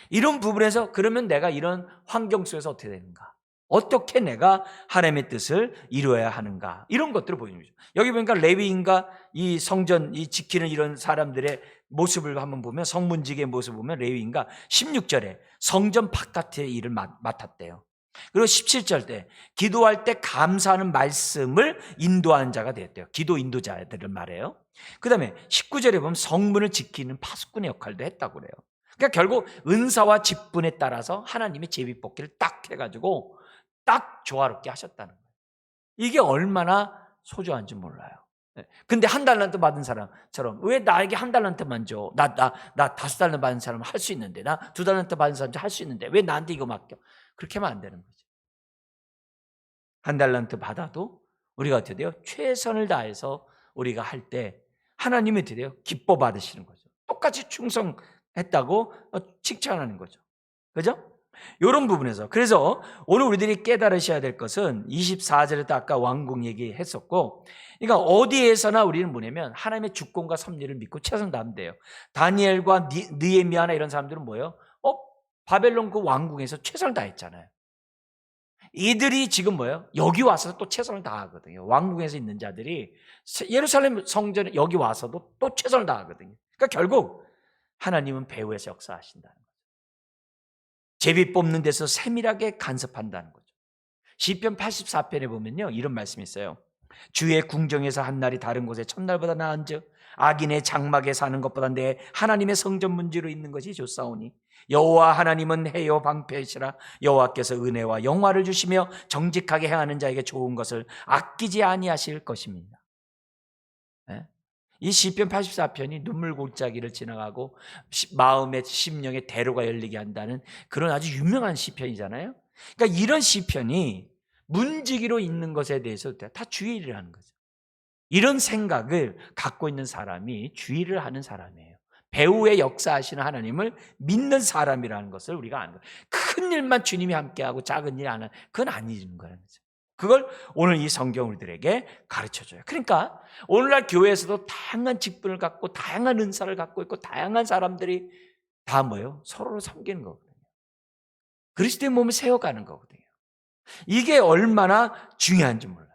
이런 부분에서 그러면 내가 이런 환경 속에서 어떻게 되는가? 어떻게 내가 하나님의 뜻을 이루어야 하는가? 이런 것들을 보여주는 거죠. 여기 보니까 레위인과 이 성전 이 지키는 이런 사람들의 모습을 한번 보면, 성문직의 모습을 보면 레위인과 16절에 성전 바깥의 일을 맡았대요. 그리고 17절 때 기도할 때 감사하는 말씀을 인도하는 자가 되었대요. 기도 인도자들을 말해요. 그 다음에 19절에 보면 성문을 지키는 파수꾼의 역할도 했다고 그래요. 그러니까 결국 은사와 직분에 따라서 하나님의 제비뽑기를 딱 해가지고 딱 조화롭게 하셨다는 거예요. 이게 얼마나 소중한지 몰라요. 근데 한 달란트 받은 사람처럼 왜 나에게 한 달란트만 줘? 나 5달란트 받은 사람은 할 수 있는데, 나 2달란트 받은 사람은 할 수 있는데 왜 나한테 이거 맡겨? 그렇게 하면 안 되는 거죠. 한 달란트 받아도 우리가 어떻게 돼요? 최선을 다해서 우리가 할 때 하나님이 어떻게 돼요? 기뻐 받으시는 거죠. 똑같이 충성했다고 칭찬하는 거죠. 그죠? 이런 부분에서, 그래서 오늘 우리들이 깨달으셔야 될 것은 24절에도 아까 왕궁 얘기했었고, 그러니까 어디에서나 우리는 뭐냐면 하나님의 주권과 섭리를 믿고 최선 다하면 돼요. 다니엘과 느헤미야나 이런 사람들은 뭐예요? 바벨론 그 왕궁에서 최선을 다했잖아요. 이들이 지금 뭐예요? 여기 와서 또 최선을 다하거든요. 왕궁에서 있는 자들이 예루살렘 성전에 여기 와서도 또 최선을 다하거든요. 그러니까 결국 하나님은 배후에서 역사하신다는 거죠. 제비 뽑는 데서 세밀하게 간섭한다는 거죠. 시편 84편에 보면요, 이런 말씀이 있어요. 주의 궁정에서 한 날이 다른 곳에 첫날보다 나은즉 악인의 장막에 사는 것보다 내 하나님의 성전 문지로 있는 것이 좋사오니 여호와 하나님은 해요 방패시라. 여호와께서 은혜와 영화를 주시며 정직하게 행하는 자에게 좋은 것을 아끼지 아니하실 것입니다. 이 시편 84편이 눈물 골짜기를 지나가고 마음의 심령의 대로가 열리게 한다는 그런 아주 유명한 시편이잖아요. 그러니까 이런 시편이 문지기로 있는 것에 대해서 다 주의를 하는 거죠. 이런 생각을 갖고 있는 사람이 주의를 하는 사람이에요. 배후에 역사하시는 하나님을 믿는 사람이라는 것을 우리가 아는 거예요. 큰 일만 주님이 함께하고 작은 일 안 하는, 그건 아니는 거라는 거죠. 그걸 오늘 이 성경 우리들에게 가르쳐줘요. 그러니까 오늘날 교회에서도 다양한 직분을 갖고 다양한 은사를 갖고 있고 다양한 사람들이 다 뭐예요? 서로를 섬기는 거거든요. 그리스도의 몸을 세워가는 거거든요. 이게 얼마나 중요한지 몰라요.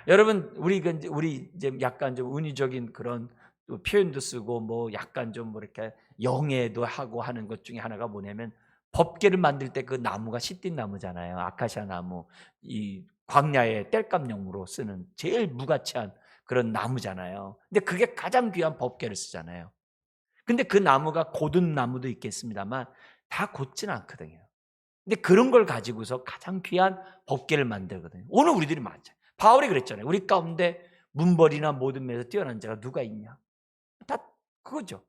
여러분, 우리 이제 약간 좀 은유적인 그런 또 표현도 쓰고 뭐 약간 좀 뭐 이렇게 영예도 하고 하는 것 중에 하나가 뭐냐면, 법궤를 만들 때 그 나무가 시띠 나무잖아요. 아카시아 나무, 이 광야의 땔감용으로 쓰는 제일 무가치한 그런 나무잖아요. 근데 그게 가장 귀한 법궤를 쓰잖아요. 근데 그 나무가 곧은 나무도 있겠습니다만 다 곧진 않거든요. 근데 그런 걸 가지고서 가장 귀한 법궤를 만들거든요. 오늘 우리들이 맞아요. 바울이 그랬잖아요. 우리 가운데 문벌이나 모든 면에서 뛰어난 자가 누가 있냐? 다 그거죠.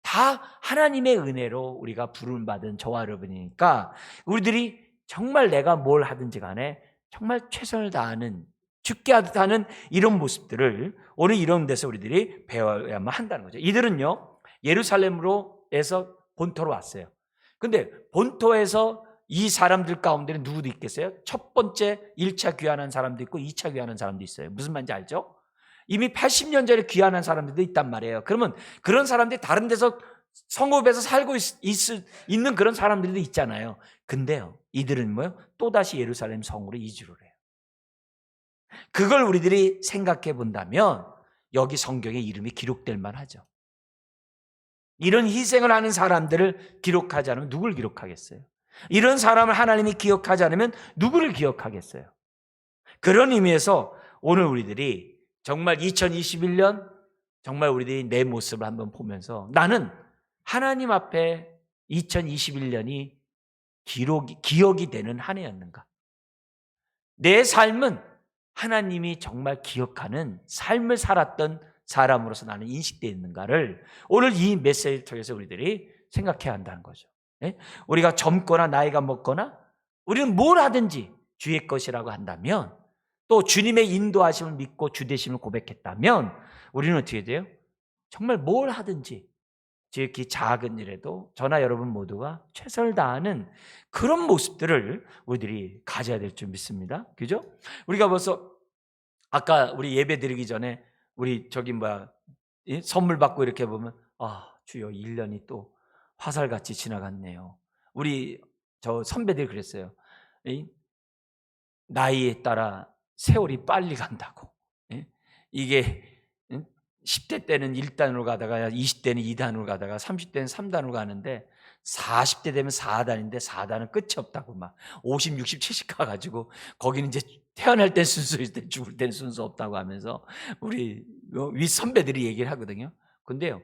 다 하나님의 은혜로 우리가 부름을 받은 저와 여러분이니까 우리들이 정말 내가 뭘 하든지 간에 정말 최선을 다하는, 죽게 하듯 하는 이런 모습들을 오늘 이런 데서 우리들이 배워야만 한다는 거죠. 이들은요, 예루살렘으로에서 본토로 왔어요. 근데 본토에서 이 사람들 가운데는 누구도 있겠어요? 첫 번째 1차 귀환한 사람도 있고 2차 귀환한 사람도 있어요. 무슨 말인지 알죠? 이미 80년 전에 귀환한 사람들도 있단 말이에요. 그러면 그런 사람들이 다른 데서 성읍에서 살고 있는 그런 사람들도 있잖아요. 근데요, 이들은 뭐요? 또다시 예루살렘 성으로 이주를 해요. 그걸 우리들이 생각해 본다면 여기 성경에 이름이 기록될 만하죠. 이런 희생을 하는 사람들을 기록하지 않으면 누굴 기록하겠어요? 이런 사람을 하나님이 기억하지 않으면 누구를 기억하겠어요? 그런 의미에서 오늘 우리들이 정말 2021년 정말 우리들이 내 모습을 한번 보면서 나는 하나님 앞에 2021년이 기억이 되는 한 해였는가? 내 삶은 하나님이 정말 기억하는 삶을 살았던 사람으로서 나는 인식되어 있는가를 오늘 이 메시지를 통해서 우리들이 생각해야 한다는 거죠. 우리가 젊거나 나이가 먹거나 우리는 뭘 하든지 주의 것이라고 한다면, 또 주님의 인도하심을 믿고 주되심을 고백했다면 우리는 어떻게 돼요? 정말 뭘 하든지 지극히 작은 일에도 저나 여러분 모두가 최선을 다하는 그런 모습들을 우리들이 가져야 될 줄 믿습니다. 그죠? 우리가 벌써 아까 우리 예배 드리기 전에 우리 선물 받고 이렇게 보면 주여 1년이 또 화살같이 지나갔네요. 우리 저 선배들이 그랬어요. 나이에 따라 세월이 빨리 간다고. 이게 10대 때는 1단으로 가다가 20대는 2단으로 가다가 30대는 3단으로 가는데 40대 되면 4단인데 4단은 끝이 없다고 막 50, 60, 70 가가지고 거기는 이제 태어날 땐 순서 있을 때 죽을 때는 순서 없다고 하면서 우리 윗 선배들이 얘기를 하거든요. 근데요,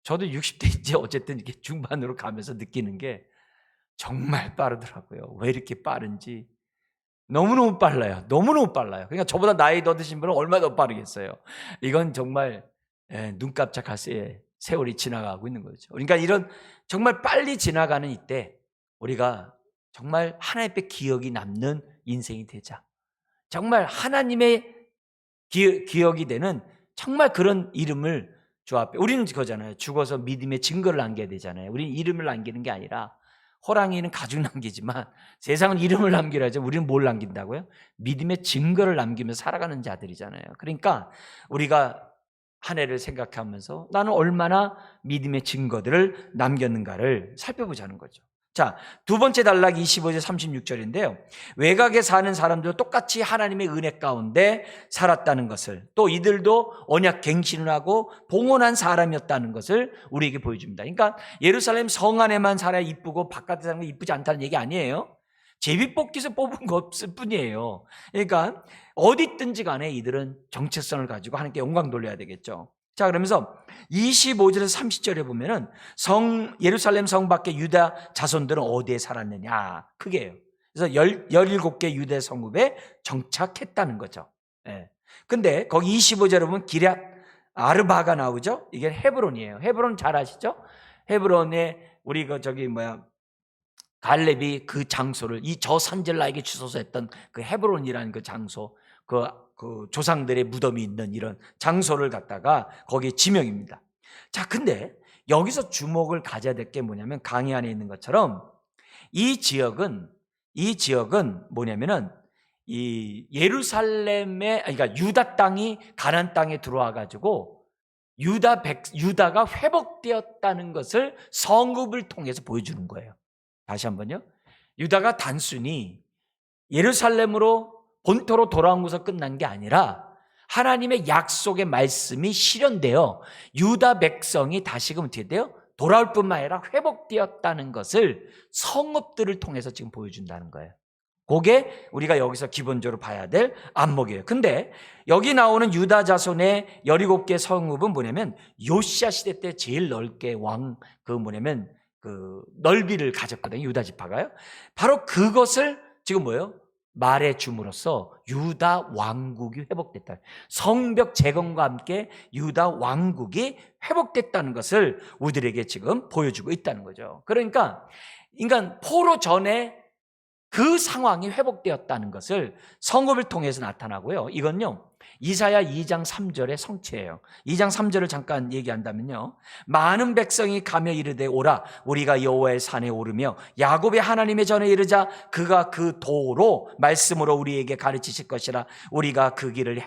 저도 60대 이제 어쨌든 이렇게 중반으로 가면서 느끼는 게 정말 빠르더라고요. 왜 이렇게 빠른지. 너무너무 빨라요. 너무너무 빨라요. 그러니까 저보다 나이 더 드신 분은 얼마나 더 빠르겠어요. 이건 정말 눈 깜짝할 새에 세월이 지나가고 있는 거죠. 그러니까 이런 정말 빨리 지나가는 이때 우리가 정말 하나님 앞에 기억이 남는 인생이 되자. 정말 하나님의 기억이 되는 정말 그런 이름을 주 앞에, 우리는 그거잖아요. 죽어서 믿음의 증거를 남겨야 되잖아요. 우리는 이름을 남기는 게 아니라, 호랑이는 가죽 남기지만 세상은 이름을 남기라죠. 우리는 뭘 남긴다고요? 믿음의 증거를 남기면서 살아가는 자들이잖아요. 그러니까 우리가 한 해를 생각하면서 나는 얼마나 믿음의 증거들을 남겼는가를 살펴보자는 거죠. 자, 두 번째 단락 25절 36절인데요. 외곽에 사는 사람들도 똑같이 하나님의 은혜 가운데 살았다는 것을, 또 이들도 언약 갱신을 하고 봉헌한 사람이었다는 것을 우리에게 보여줍니다. 그러니까 예루살렘 성 안에만 살아야 이쁘고 바깥에 사는 게 이쁘지 않다는 얘기 아니에요. 제비뽑기에서 뽑은 것일 뿐이에요. 그러니까 어디 있든지 간에 이들은 정체성을 가지고 하나님께 영광 돌려야 되겠죠. 자, 그러면서 25절에서 30절에 보면은 예루살렘 성 밖에 유다 자손들은 어디에 살았느냐, 그게요. 그래서 17개 유대 성읍에 정착했다는 거죠. 근데 거기 25절에 보면 기럇 아르바가 나오죠. 이게 헤브론이에요. 헤브론 잘 아시죠? 헤브론에 우리 갈렙이 그 장소를 이 저 산지를 나에게 주소서 했던 그 헤브론이라는 그 장소, 그 조상들의 무덤이 있는 이런 장소를 갖다가 거기에 지명입니다. 자, 근데 여기서 주목을 가져야 될 게 뭐냐면 강의 안에 있는 것처럼 이 지역은 뭐냐면은 이 예루살렘에, 그러니까 유다 땅이 가나안 땅에 들어와 가지고 유다가 회복되었다는 것을 성읍을 통해서 보여주는 거예요. 다시 한번요. 유다가 단순히 예루살렘으로 본토로 돌아온 것으로 끝난 게 아니라 하나님의 약속의 말씀이 실현되어 유다 백성이 다시금 어떻게 돼요? 돌아올 뿐만 아니라 회복되었다는 것을 성읍들을 통해서 지금 보여준다는 거예요. 그게 우리가 여기서 기본적으로 봐야 될 안목이에요. 근데 여기 나오는 유다 자손의 17개 성읍은 뭐냐면 요시야 시대 때 제일 넓게 그 넓이를 가졌거든요. 유다 지파가요. 바로 그것을 지금 뭐예요? 말해 줌으로써 유다 왕국이 회복됐다. 성벽 재건과 함께 유다 왕국이 회복됐다는 것을 우리들에게 지금 보여주고 있다는 거죠. 그러니까 인간 포로 전에 그 상황이 회복되었다는 것을 성읍을 통해서 나타나고요. 이건요, 이사야 2장 3절의 성취예요. 2장 3절을 잠깐 얘기한다면요, 많은 백성이 가며 이르되 오라 우리가 여호와의 산에 오르며 야곱의 하나님의 전에 이르자 그가 그 도로 말씀으로 우리에게 가르치실 것이라 우리가 그 길을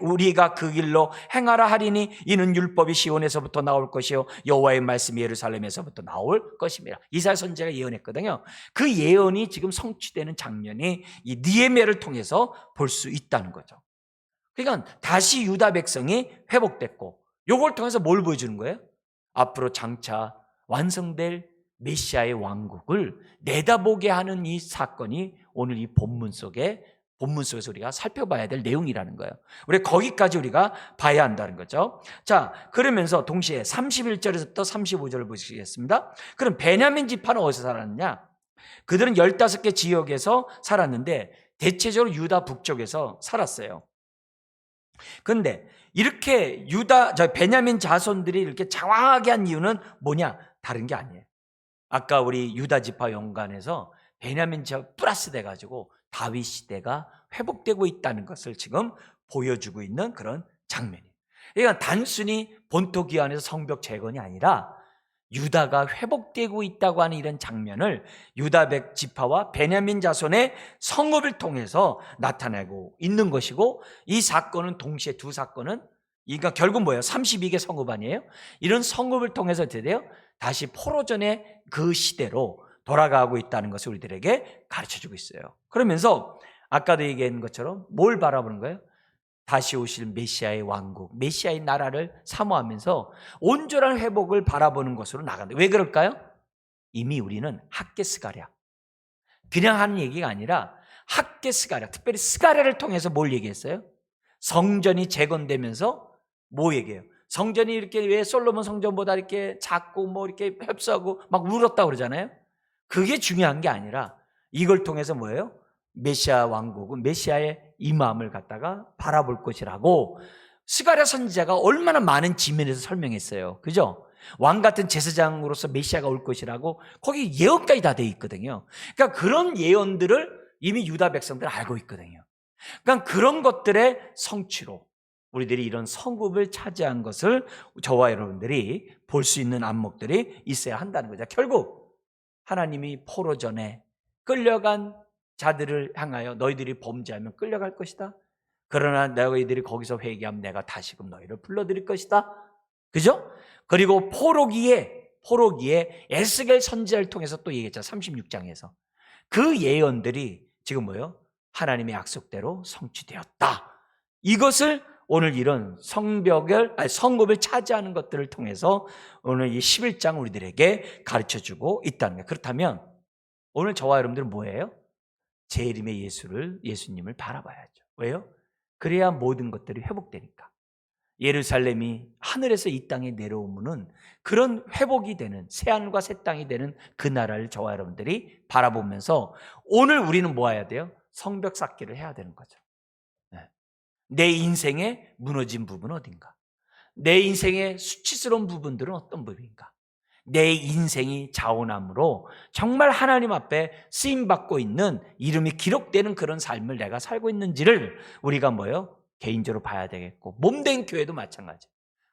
우리가 그 길로 행하라 하리니 이는 율법이 시온에서부터 나올 것이요 여호와의 말씀이 예루살렘에서부터 나올 것입니다. 이사야 선지자가 예언했거든요. 그 예언이 지금 성취되는 장면이 이 느헤미야를 통해서 볼 수 있다는 거죠. 그러니까 다시 유다 백성이 회복됐고, 요걸 통해서 뭘 보여주는 거예요? 앞으로 장차 완성될 메시아의 왕국을 내다보게 하는 이 사건이 오늘 이 본문 속에서 우리가 살펴봐야 될 내용이라는 거예요. 우리 거기까지 우리가 봐야 한다는 거죠. 자, 그러면서 동시에 31절에서부터 35절을 보시겠습니다. 그럼 베냐민 지파는 어디서 살았느냐? 그들은 15개 지역에서 살았는데 대체적으로 유다 북쪽에서 살았어요. 그런데 이렇게 베냐민 자손들이 이렇게 장황하게 한 이유는 뭐냐? 다른 게 아니에요. 아까 우리 유다 지파 연간에서 베냐민 지파 플러스 돼가지고 다윗 시대가 회복되고 있다는 것을 지금 보여주고 있는 그런 장면이에요. 그러니까 단순히 본토 기한에서 성벽 재건이 아니라 유다가 회복되고 있다고 하는 이런 장면을 유다 지파와 베냐민 자손의 성읍을 통해서 나타내고 있는 것이고, 이 사건은 동시에 두 사건은 그러니까 결국 뭐예요? 32개 성읍 아니에요? 이런 성읍을 통해서 어떻게 돼요? 다시 포로전의 그 시대로 돌아가고 있다는 것을 우리들에게 가르쳐주고 있어요. 그러면서 아까도 얘기한 것처럼 뭘 바라보는 거예요? 다시 오실 메시아의 왕국, 메시아의 나라를 사모하면서 온전한 회복을 바라보는 것으로 나간다. 왜 그럴까요? 이미 우리는 학개 스가랴, 그냥 하는 얘기가 아니라 학개 스가랴, 특별히 스가랴를 통해서 뭘 얘기했어요? 성전이 재건되면서 뭐 얘기해요? 성전이 이렇게 왜 솔로몬 성전보다 이렇게 작고 뭐 이렇게 협소하고 막 울었다고 그러잖아요. 그게 중요한 게 아니라 이걸 통해서 뭐예요? 메시아 왕국은 메시아의 임함을 갖다가 바라볼 것이라고 스가랴 선지자가 얼마나 많은 지면에서 설명했어요. 그죠? 왕 같은 제사장으로서 메시아가 올 것이라고 거기 예언까지 다 돼 있거든요. 그러니까 그런 예언들을 이미 유다 백성들 알고 있거든요. 그러니까 그런 것들의 성취로 우리들이 이런 성읍을 차지한 것을 저와 여러분들이 볼 수 있는 안목들이 있어야 한다는 거죠. 결국 하나님이 포로전에 끌려간 자들을 향하여 너희들이 범죄하면 끌려갈 것이다. 그러나 너희들이 거기서 회개하면 내가 다시금 너희를 불러들일 것이다. 그죠? 그리고 포로기에 에스겔 선지자를 통해서 또 얘기했잖아. 36장에서. 그 예언들이 지금 뭐예요? 하나님의 약속대로 성취되었다. 이것을 오늘 이런 성읍을 차지하는 것들을 통해서 오늘 이 11장 우리들에게 가르쳐주고 있다는 거예요. 그렇다면 오늘 저와 여러분들은 뭐예요? 재림의 예수님을 바라봐야죠. 왜요? 그래야 모든 것들이 회복되니까. 예루살렘이 하늘에서 이 땅에 내려오면은 그런 회복이 되는 새하늘과 새 땅이 되는 그 나라를 저와 여러분들이 바라보면서 오늘 우리는 뭐 해야 돼요? 성벽 쌓기를 해야 되는 거죠. 내 인생의 무너진 부분은 어딘가? 내 인생의 수치스러운 부분들은 어떤 부분인가? 내 인생이 자원함으로 정말 하나님 앞에 쓰임받고 있는, 이름이 기록되는 그런 삶을 내가 살고 있는지를 우리가 뭐예요? 개인적으로 봐야 되겠고, 몸된 교회도 마찬가지.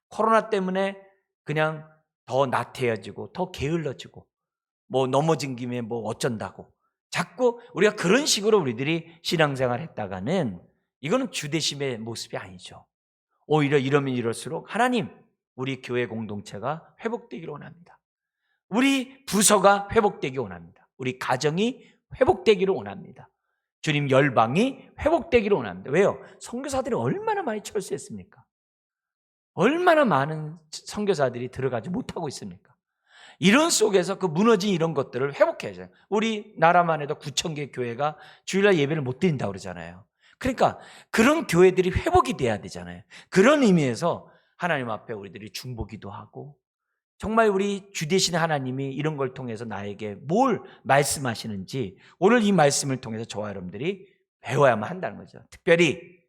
코로나 때문에 그냥 더 나태해지고 더 게을러지고 뭐 넘어진 김에 뭐 어쩐다고 자꾸 우리가 그런 식으로 우리들이 신앙생활 했다가는 이거는 주대심의 모습이 아니죠. 오히려 이러면 이럴수록 하나님, 우리 교회 공동체가 회복되기를 원합니다. 우리 부서가 회복되기 원합니다. 우리 가정이 회복되기를 원합니다. 주님 열방이 회복되기를 원합니다. 왜요? 선교사들이 얼마나 많이 철수했습니까? 얼마나 많은 선교사들이 들어가지 못하고 있습니까? 이런 속에서 그 무너진 이런 것들을 회복해야죠. 우리 나라만 해도 9,000개 교회가 주일날 예배를 못 드린다고 그러잖아요. 그러니까 그런 교회들이 회복이 돼야 되잖아요. 그런 의미에서 하나님 앞에 우리들이 중보기도 하고, 정말 우리 주 되신 하나님이 이런 걸 통해서 나에게 뭘 말씀하시는지 오늘 이 말씀을 통해서 저와 여러분들이 배워야만 한다는 거죠. 특별히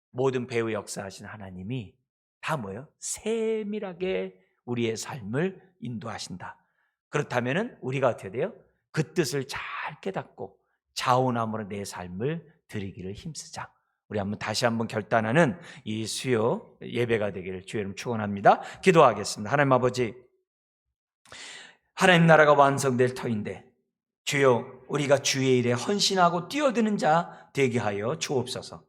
모든 배우 역사하신 하나님이 다 뭐예요? 세밀하게 우리의 삶을 인도하신다. 그렇다면 우리가 어떻게 돼요? 그 뜻을 잘 깨닫고 자원함으로 내 삶을 드리기를 힘쓰자. 우리 다시 한번 결단하는 이 수요 예배가 되기를 주의 이름 축원합니다. 기도하겠습니다. 하나님 아버지, 하나님 나라가 완성될 터인데 주여, 우리가 주의 일에 헌신하고 뛰어드는 자 되게 하여 주옵소서.